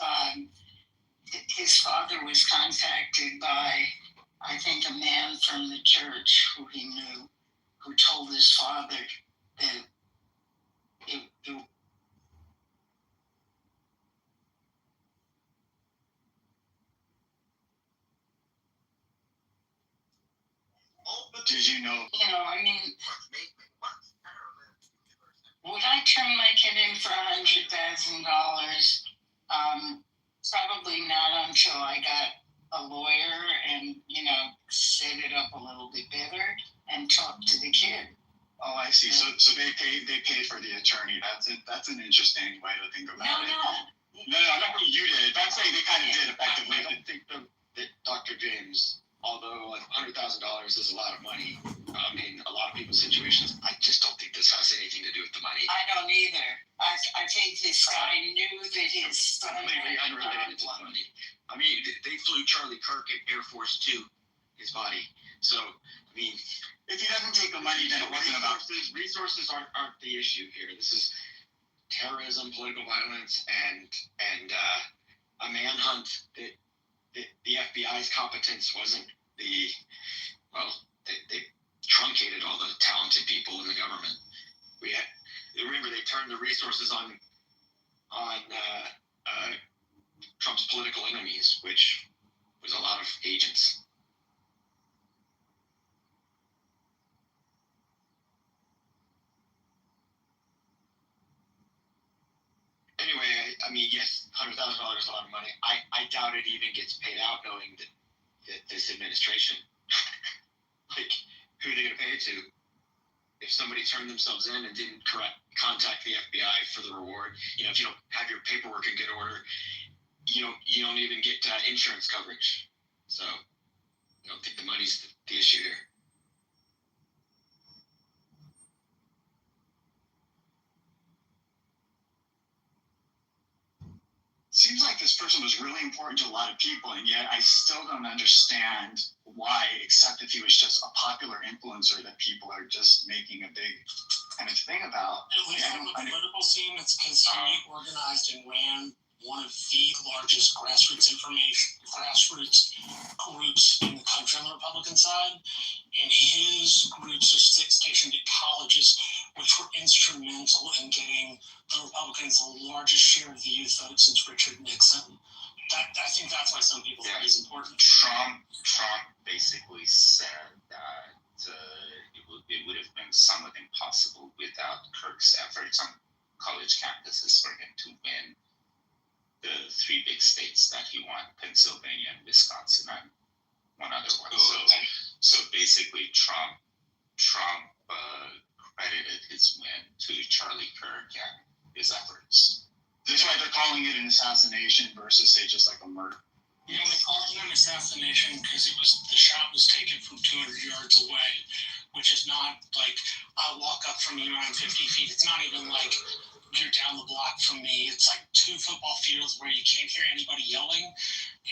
[SPEAKER 19] contacted by, I think, a man from the church who he knew, who told his father that it
[SPEAKER 16] Did you know?
[SPEAKER 19] You know, I mean, would I turn my kid in for $100,000? Probably not until I got a lawyer and, you know, set it up a little bit better and talk to the kid.
[SPEAKER 16] Oh, I see. So they paid for the attorney. That's an interesting way to think about it. No, not what you did. I'm saying they kind of did effectively.
[SPEAKER 20] I think that Dr. James, although like $100,000 is a lot of money, in a lot of people's situations, I just don't think this has anything to do with the money.
[SPEAKER 19] I don't either. I think this guy knew that his son
[SPEAKER 20] completely unrelated to the money. I mean, they flew Charlie Kirk at Air Force 2, his body. So, I mean,
[SPEAKER 16] if he doesn't take the money, then it wasn't about
[SPEAKER 20] resources aren't the issue here. This is terrorism, political violence, and a manhunt that the FBI's competence wasn't they truncated all the talented people in the government. Remember, they turned the resources on Trump's political enemies, which was a lot of agents. Anyway, I mean, yes, $100,000 is a lot of money. I doubt it even gets paid out, knowing that this administration, like, who are they going to pay it to? If somebody turned themselves in and didn't contact the FBI for the reward, you know, if you don't have your paperwork in good order, you don't even get insurance coverage. So I don't think the money's the issue here.
[SPEAKER 16] Seems like this person was really important to a lot of people, and yet I still don't understand why, except if he was just a popular influencer that people are just making a big kind of thing about.
[SPEAKER 21] At least on the political scene, it's because he organized and ran one of the largest grassroots groups in the country on the Republican side, and his groups are stationed at colleges, which were instrumental in getting the Republicans the largest share of the youth vote since Richard Nixon. I think that's why some people think he's important.
[SPEAKER 14] Trump basically said that it would have been somewhat impossible without Kirk's efforts on college campuses for him to win the three big states that he won, Pennsylvania and Wisconsin and one other one. So basically Trump credited his win to Charlie Kirk and his efforts.
[SPEAKER 16] That's why they're calling it an assassination versus, say, just like a murder.
[SPEAKER 21] Yeah, they call it an assassination because the shot was taken from 200 yards away, which is not like I'll walk up from you around 50 feet. It's not even like you're down the block from me. It's like 2 football fields where you can't hear anybody yelling,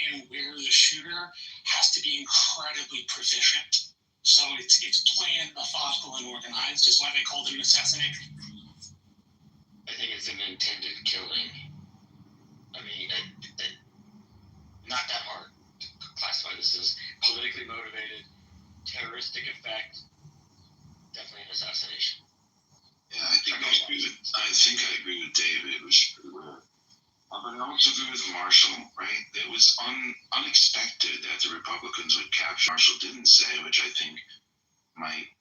[SPEAKER 21] and where the shooter has to be incredibly proficient. So it's planned, methodical, and organized. Is why they called it an assassination.
[SPEAKER 20] I think it's an intended killing. I mean, not that hard to classify this as politically motivated, terroristic effect. Definitely an assassination.
[SPEAKER 22] Yeah, I think I agree with David. It was pretty rare. But I also agree with Marshall, right? It was unexpected that the Republicans would capture. Marshall didn't say, which I think might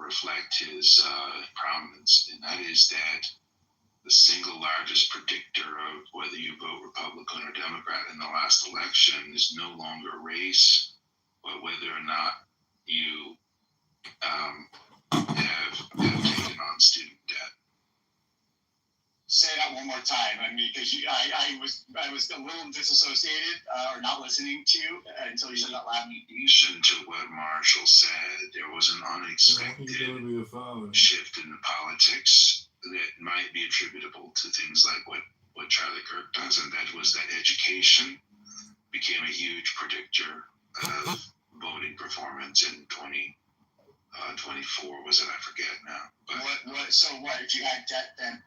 [SPEAKER 22] reflect his prominence, and that is that the single largest predictor of whether you vote Republican or Democrat in the last election is no longer race, but whether or not you have taken on student debt.
[SPEAKER 16] Say that one more time. I mean, because I was a little disassociated or not listening to you until you said that last.
[SPEAKER 22] In addition to what Marshall said, there was an unexpected shift in the politics that might be attributable to things like what Charlie Kirk does, and that was that education became a huge predictor of voting performance in 2024. Was it? I forget now. But
[SPEAKER 16] So what? If you had debt, then?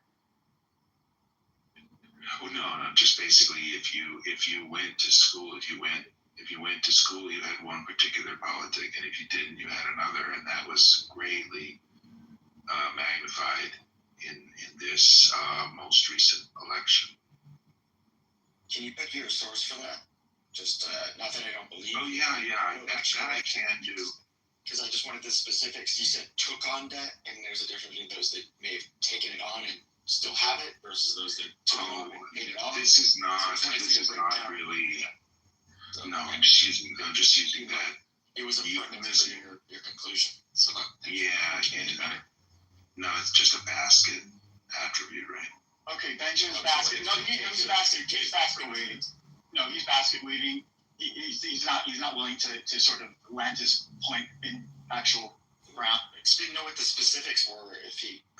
[SPEAKER 22] No. Just basically, if you went to school, if you went if you went to school, you had one particular politic, and if you didn't, you had another, and that was greatly magnified in this most recent election.
[SPEAKER 16] Can you put your source for that? Just not that I don't believe.
[SPEAKER 22] Oh yeah, that I can do.
[SPEAKER 16] Because I just wanted the specifics. You said took on debt, and there's a difference between those that may have taken it on and still have it versus those that took it on and paid it off.
[SPEAKER 22] This is not really. No, I'm just using that.
[SPEAKER 16] It was a premise in your conclusion. So
[SPEAKER 22] no, it's just a basket attribute, right?
[SPEAKER 16] Okay, Benjamin's basket. No, he's basket. He's basket weighting. No, he's basket weighting. He's not willing to sort of land his point in actual ground. Didn't know what the specifics were.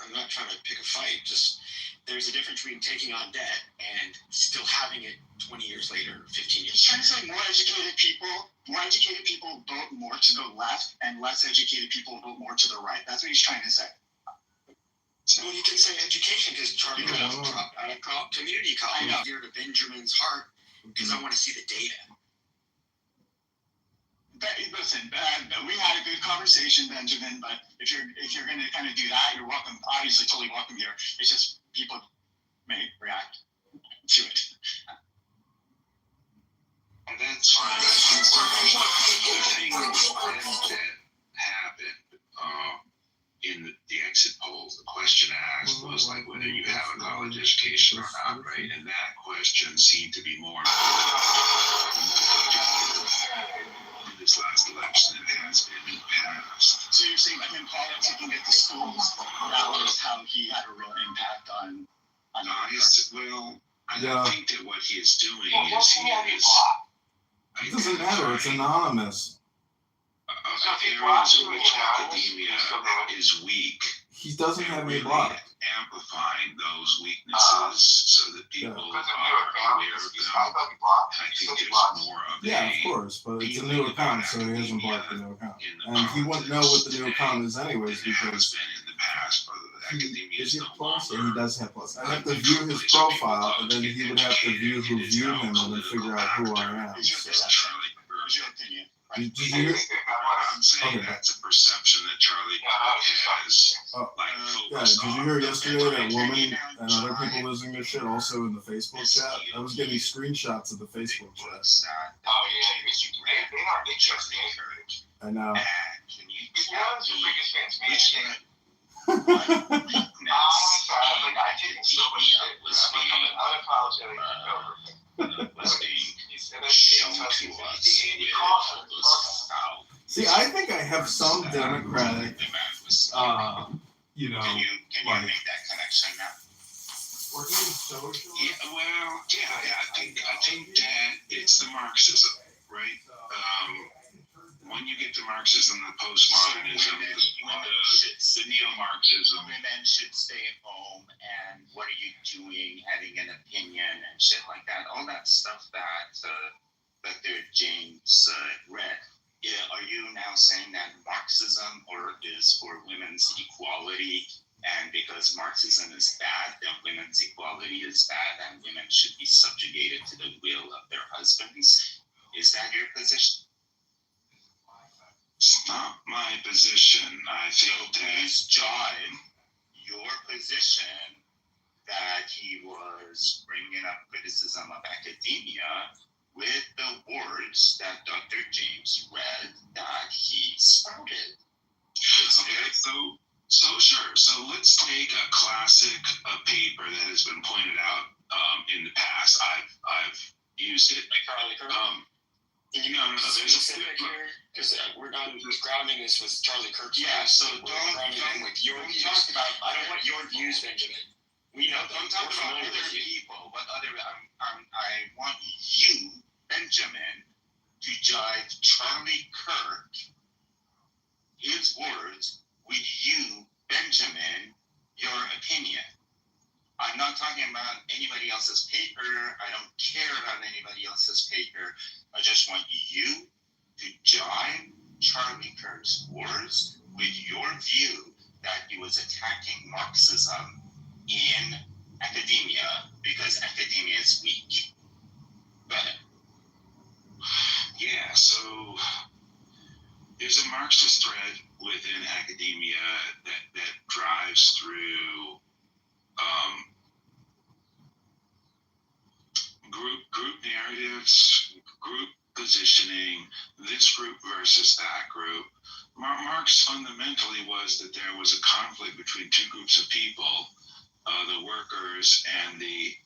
[SPEAKER 16] I'm not trying to pick a fight. Just there's a difference between taking on debt and still having it 20 years later, 15 years. He's trying to say more educated people vote more to the left, and less educated people vote more to the right. That's what he's trying to say. Well, you can say education because Charlie dropped out of community college. I know. Here to Benjamin's heart because I want to see the data. Listen, we had a good conversation, Benjamin. But if you're going to kind of do that, you're welcome. Obviously, totally welcome here. It's just people may react to it.
[SPEAKER 22] And that's fine. The thing that happened in the exit polls, the question asked was like whether you have a college education or not, right? And that question seemed to be more in this last election than it has been in the past.
[SPEAKER 16] So you're saying like him politicking at the schools, that was how he had a real impact on
[SPEAKER 22] I think that what he is doing is he is.
[SPEAKER 3] It doesn't matter. It's anonymous.
[SPEAKER 22] Areas in which academia is weak.
[SPEAKER 3] He doesn't have me blocked.
[SPEAKER 22] Amplifying those weaknesses so that people are aware of them. I think there's more of
[SPEAKER 3] of course, but it's a new account, so he hasn't blocked the new account. And he wouldn't know what the new account is anyways because is he plus? And he does have plus. I have to view his profile, and then he would have to view who viewed him and then figure out who I am. So. Did you hear?
[SPEAKER 22] I'm saying that's a perception that Charlie has.
[SPEAKER 3] Did you hear yesterday that woman and other people losing their shit also in the Facebook chat? I was getting screenshots of the Facebook chat. I know. See, I think I have some democratic,
[SPEAKER 22] Can you make that connection now?
[SPEAKER 3] Or even social.
[SPEAKER 22] I think that it's the Marxism, right? When you get to Marxism, the postmodernism, the neo-Marxism.
[SPEAKER 5] Women should stay at home, and what are you doing, having an opinion and shit like that. All that stuff that James read. Yeah, are you now saying that Marxism is for women's equality, and because Marxism is bad, then women's equality is bad, and women should be subjugated to the will of their husbands? Is that your position?
[SPEAKER 22] It's not my position. I think
[SPEAKER 5] please join your position that he was bringing up criticism of academia with the words that Dr. James read that he spouted.
[SPEAKER 22] Okay, so sure. So let's take a classic paper that has been pointed out in the past. I've used it.
[SPEAKER 16] No. There's a specific here because we're not grounding this with Charlie Kirk. Yeah, so don't with your views. I don't want your views, Benjamin.
[SPEAKER 5] Don't talk about other people, but I want you, Benjamin, to judge Charlie Kirk, his words, with you, Benjamin, your opinion. I'm not talking about anybody else's paper. I don't care about anybody else's paper. I just want you to join Charlie Kirk's words with your view that he was attacking Marxism in academia because academia is weak. Go ahead.
[SPEAKER 22] Yeah, so there's a Marxist thread within academia that drives through group narratives, group positioning, this group versus that group. Marx fundamentally was that there was a conflict between two groups of people, the workers and the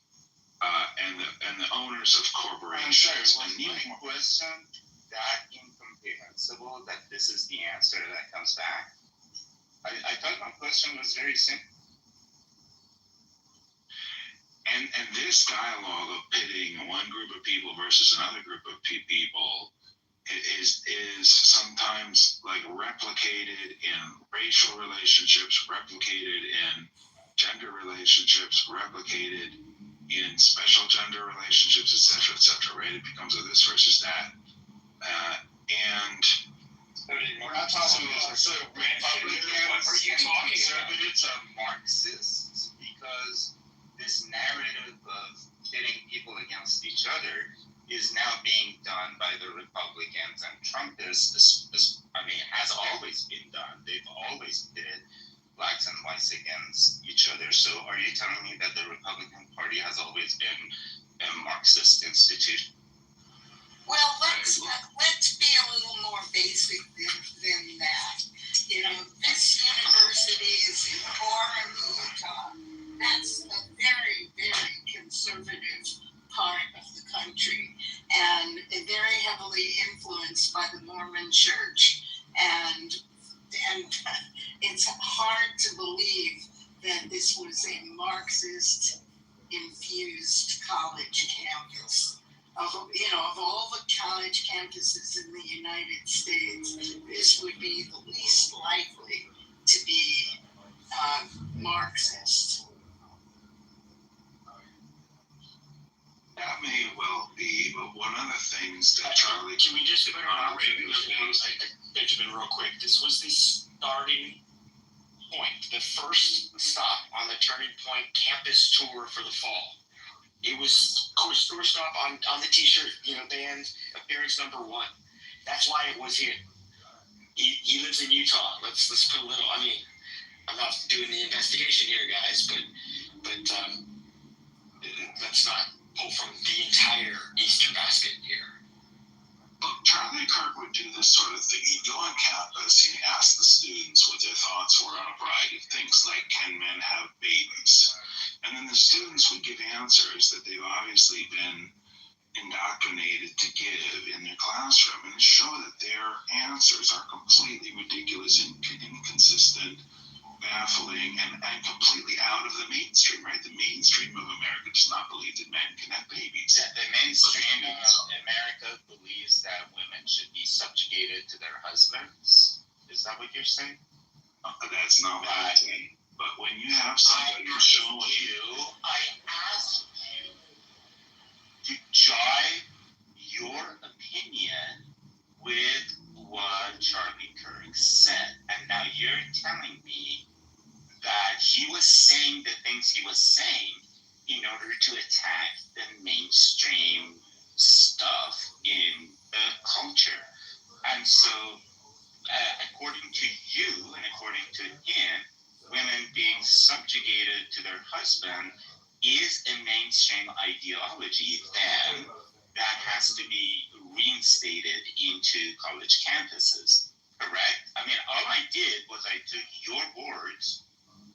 [SPEAKER 22] owners of corporations.
[SPEAKER 14] I'm sorry, was my question that incomprehensible that this is the answer that comes back? I thought my question was very simple.
[SPEAKER 22] And this dialogue of pitting one group of people versus another group of people is sometimes like replicated in racial relationships, replicated in gender relationships, replicated in special gender relationships, etc., right? It becomes a this versus that. And
[SPEAKER 14] we're not talking about Republicans and conservatives are Marxists because this narrative of pitting people against each other is now being done by the Republicans and Trumpists. Has always been done. They've always pitted blacks and whites against each other. So are you telling me that the Republican Party has always been a Marxist institution?
[SPEAKER 4] Well, let's be a little more basic than that. You know, this university is in Orem, Utah. That's a very, very conservative part of the country and very heavily influenced by the Mormon Church. And it's hard to believe that this was a Marxist-infused college campus. Of all the college campuses in the United States, this would be the least likely to be Marxist.
[SPEAKER 22] That may well be, but one of the things that Charlie...
[SPEAKER 9] Can we just put on Benjamin, real quick? This was the starting point, the first stop on the Turning Point campus tour for the fall. It was tour stop on the T-shirt, band appearance number 1. That's why it was here. He lives in Utah. Let's put a little. I'm not doing the investigation here, guys, but let's not pull from the entire Eastern basket here.
[SPEAKER 22] Look, Charlie Kirk would do this sort of thing. He'd go on campus and he'd ask the students what their thoughts were on a variety of things, like can men have babies? And then the students would give answers that they've obviously been indoctrinated to give in their classroom and show that their answers are completely ridiculous and inconsistent, baffling, and completely out of the mainstream, right? The mainstream of America does not believe that men can have babies.
[SPEAKER 14] Yeah, the mainstream of America believes that women should be subjugated to their husbands. Is that what you're saying?
[SPEAKER 22] That's not what I'm saying. But when you have somebody showing you...
[SPEAKER 14] I asked you to jive your opinion with what Charlie Kirk said. And now you're telling me that he was saying the things he was saying in order to attack the mainstream stuff in the culture. And so, according to you and according to him, women being subjugated to their husband is a mainstream ideology, then that has to be reinstated into college campuses, correct? All I did was I took your words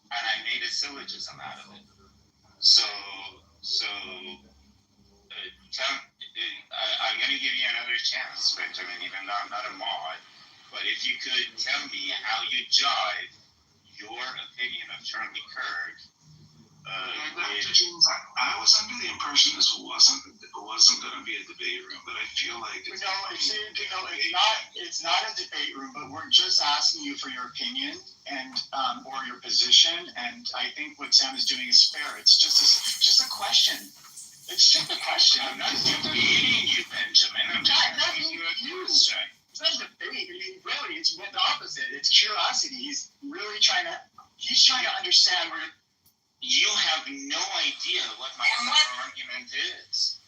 [SPEAKER 14] and I made a syllogism out of it. I'm going to give you another chance, Benjamin, even though I'm not a mod, but if you could tell me how you jive your opinion of Charlie Kirk.
[SPEAKER 22] I was under the impression this wasn't going to be a debate room, but I feel like it's
[SPEAKER 16] not a debate room, but we're just asking you for your opinion and or your position. And I think what Sam is doing is fair. It's just a question. It's just a question.
[SPEAKER 14] I'm not debating you, Benjamin. I'm just asking you a question.
[SPEAKER 16] It's not a debate. Really, it's the opposite. It's curiosity. He's trying to understand where.
[SPEAKER 14] You have no idea what my argument is.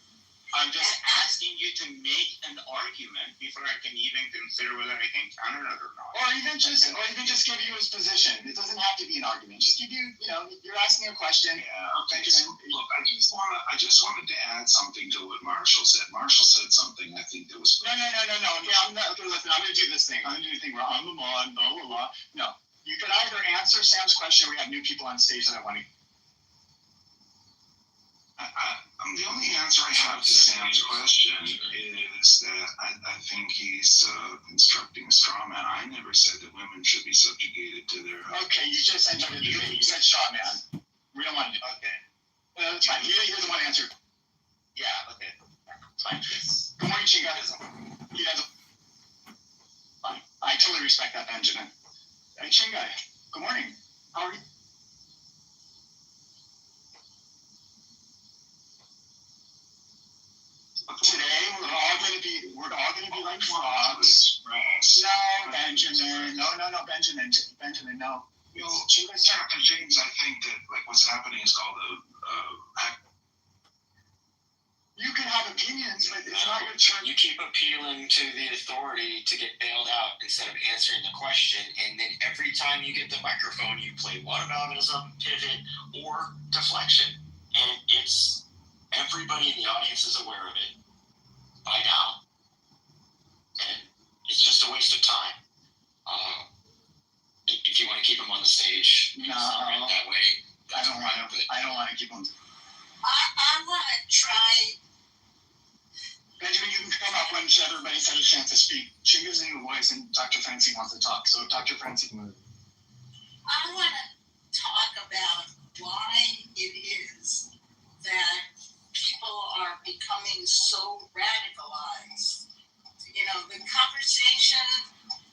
[SPEAKER 14] I'm just asking you to make an argument before I can even consider whether I can counter it or not.
[SPEAKER 16] Or even just give you his position. It doesn't have to be an argument. Just give you, you're asking a question.
[SPEAKER 22] Yeah, okay. So, look, I just wanted to add something to what Marshall said. Marshall said something I think that was.
[SPEAKER 16] No. Okay, I'm not. Okay, listen, I'm going to do this thing. I'm going to do the thing where I'm the mod, blah, blah, blah. No. You can either answer Sam's question or we have new people on stage that I want to.
[SPEAKER 22] The only answer I have to Sam's question is that I think he's constructing a straw man. I never said that women should be subjugated to their.
[SPEAKER 16] Okay, you just said you said straw man. We don't want to do. Okay. That's fine. Here's the one answer.
[SPEAKER 14] Yeah. Okay. Fine.
[SPEAKER 16] Good morning, Chinga. He doesn't. Fine. I totally respect that, Benjamin. Hey, Chinga. Good morning. How are you? Today we're all gonna be like frogs. No, Benjamin. No, Benjamin. No.
[SPEAKER 22] James, I think that what's happening is called
[SPEAKER 16] You can have opinions, but it's not your turn.
[SPEAKER 9] You keep appealing to the authority to get bailed out instead of answering the question, and then every time you get the microphone, you play whataboutism, pivot, or deflection, and it's everybody in the audience is aware of it by now, and it's just a waste of time. If you want to keep them on the stage,
[SPEAKER 16] no,
[SPEAKER 9] that way.
[SPEAKER 16] I don't want to keep them.
[SPEAKER 4] I want to try.
[SPEAKER 16] Benjamin, you can come up when everybody's had a chance to speak. Chinga's in the voice, and Dr. Francie wants to talk. So, Dr. Francie.
[SPEAKER 4] I want to talk about why it is that people are becoming so radicalized. The conversation,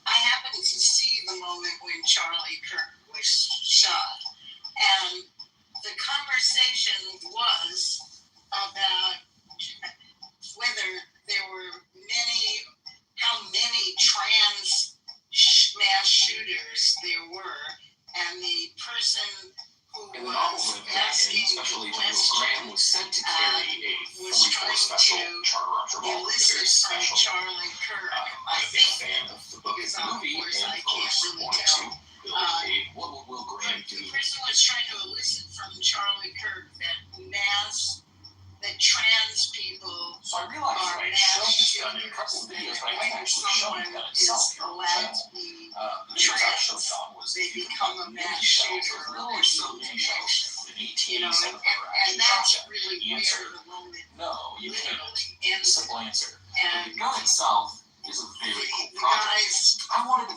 [SPEAKER 4] I happened to see the moment when Charlie Kirk was shot. And the conversation was about whether there were how many trans mass shooters there were, and the person who was asking the question was trying to elicit from Charlie Kirk, I think, because of course I can't really tell. The person was trying to elicit from Charlie Kirk that trans people are mass shooters, that when someone is allowed to be trans, they become a mass shooter or something. And that's really where the moment literally ends. And the gun itself is a very cool project. Father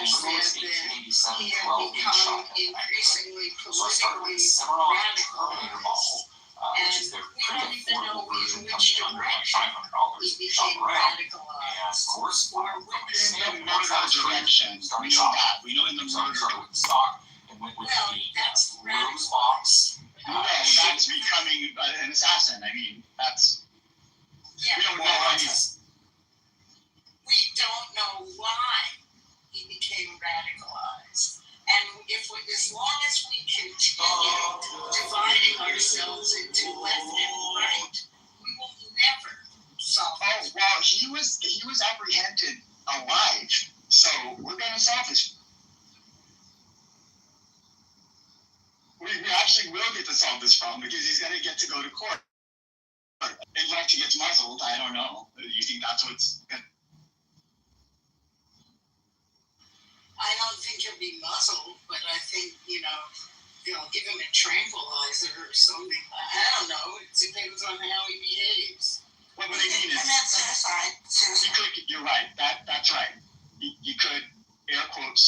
[SPEAKER 4] said that he had become increasingly politically radicalized. And we don't even know in which direction he became radicalized. Or which
[SPEAKER 16] direction. We know that. We know in the murder.
[SPEAKER 4] Well, that's
[SPEAKER 22] Rose box.
[SPEAKER 16] No, that's becoming an assassin. I mean, that's.
[SPEAKER 4] Yeah.
[SPEAKER 16] We don't know why
[SPEAKER 4] We don't know why he became radicalized. And as long as we continue dividing ourselves into left and right, we will never solve it.
[SPEAKER 16] Oh, well, he was apprehended alive, so we're going to solve this. We actually will get to solve this problem because he's going to get to go to court. In fact, he gets muzzled. I don't know. You think that's what's going to...
[SPEAKER 4] I don't think he'll be muzzled, but I think, they'll give him a tranquilizer or something. I don't know. It depends on how he behaves.
[SPEAKER 16] What I mean is...
[SPEAKER 4] Commit suicide.
[SPEAKER 16] You're right. That's right. You could, air quotes,